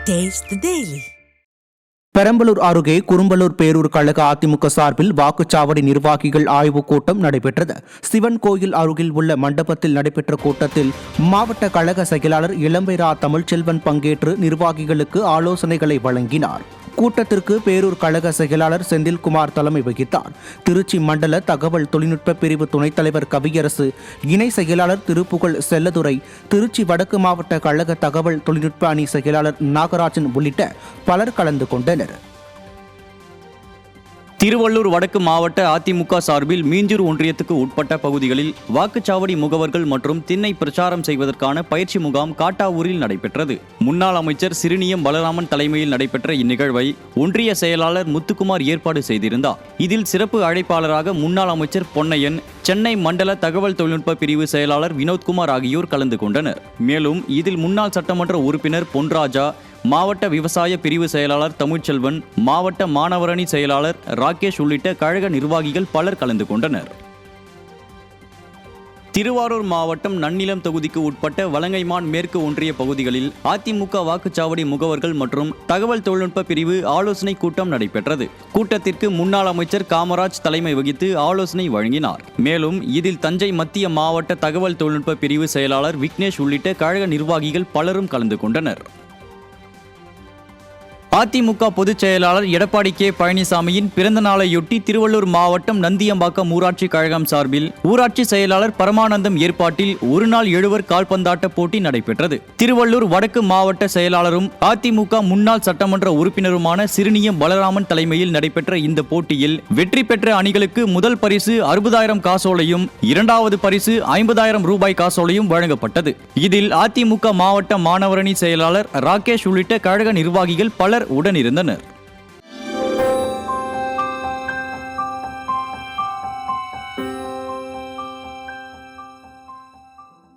Taste the Daily. Perambalur அருகே குரும்பலூர் பேரூர் கழக அதிமுக சார்பில் வாக்குச்சாவடி நிர்வாகிகள் ஆய்வுக் கூட்டம் நடைபெற்றது. சிவன் கோயில் அருகில் உள்ள மண்டபத்தில் நடைபெற்ற கூட்டத்தில் மாவட்ட கழக செயலாளர் இளம்பைரா தமிழ்ச்செல்வன் பங்கேற்று நிர்வாகிகளுக்கு ஆலோசனைகளை வழங்கினார். கூட்டத்திற்கு பேரூர் கழக செயலாளர் செந்தில்குமார் தலைமை வகித்தார். திருச்சி மண்டல தகவல் தொழில்நுட்ப பிரிவு துணைத் தலைவர் கவியரசு, இணை செயலாளர் திருப்புகழ் செல்லதுரை, திருச்சி வடக்கு மாவட்ட கழக தகவல் தொழில்நுட்ப அணி செயலாளர் நாகராஜன் உள்ளிட்ட பலர் கலந்து கொண்டனர். திருவள்ளூர் வடக்கு மாவட்ட அதிமுக சார்பில் மீஞ்சூர் ஒன்றியத்துக்கு உட்பட்ட பகுதிகளில் வாக்குச்சாவடி முகவர்கள் மற்றும் திண்ணை பிரச்சாரம் செய்வதற்கான பயிற்சி முகாம் காட்டாவூரில் நடைபெற்றது. முன்னாள் அமைச்சர் சிறுனியம் பலராமன் தலைமையில் நடைபெற்ற இந்நிகழ்வை ஒன்றிய செயலாளர் முத்துக்குமார் ஏற்பாடு செய்திருந்தார். இதில் சிறப்பு அழைப்பாளராக முன்னாள் அமைச்சர் பொன்னையன், சென்னை மண்டல தகவல் தொழில்நுட்ப பிரிவு செயலாளர் வினோத்குமார் ஆகியோர் கலந்து கொண்டனர். மேலும் இதில் முன்னாள் சட்டமன்ற உறுப்பினர் பொன்ராஜா, மாவட்ட விவசாய பிரிவு செயலாளர் தமிழ்ச்செல்வன், மாவட்ட மாணவரணி செயலாளர் ராகேஷ் உள்ளிட்ட கழக நிர்வாகிகள் பலர் கலந்து கொண்டனர். திருவாரூர் மாவட்டம் நன்னிலம் தொகுதிக்கு உட்பட்ட வலங்கைமான் மேற்கு ஒன்றிய பகுதிகளில் அதிமுக வாக்குச்சாவடி முகவர்கள் மற்றும் தகவல் தொழில்நுட்ப பிரிவு ஆலோசனை கூட்டம் நடைபெற்றது. கூட்டத்திற்கு முன்னாள் அமைச்சர் காமராஜ் தலைமை வகித்து ஆலோசனை வழங்கினார். மேலும் இதில் தஞ்சை மத்திய மாவட்ட தகவல் தொழில்நுட்ப பிரிவு செயலாளர் விக்னேஷ் உள்ளிட்ட கழக நிர்வாகிகள் பலரும் கலந்து கொண்டனர். அதிமுக பொதுச் செயலாளர் எடப்பாடி கே பழனிசாமியின் பிறந்த நாளையொட்டி திருவள்ளூர் மாவட்டம் நந்தியம்பாக்கம் ஊராட்சி கழகம் சார்பில் ஊராட்சி செயலாளர் பரமானந்தம் ஏற்பாட்டில் ஒருநாள் எழுவர் கால்பந்தாட்ட போட்டி நடைபெற்றது. திருவள்ளூர் வடக்கு மாவட்ட செயலாளரும் அதிமுக முன்னாள் சட்டமன்ற உறுப்பினருமான சிறுனியம் பலராமன் தலைமையில் நடைபெற்ற இந்த போட்டியில் வெற்றி பெற்ற அணிகளுக்கு முதல் பரிசு 60,000 காசோலையும், இரண்டாவது பரிசு 50,000 ரூபாய் காசோலையும் வழங்கப்பட்டது. இதில் அதிமுக மாவட்ட மாணவரணி செயலாளர் ராகேஷ் உள்ளிட்ட கழக நிர்வாகிகள் பலர் உடனிருந்தனர்.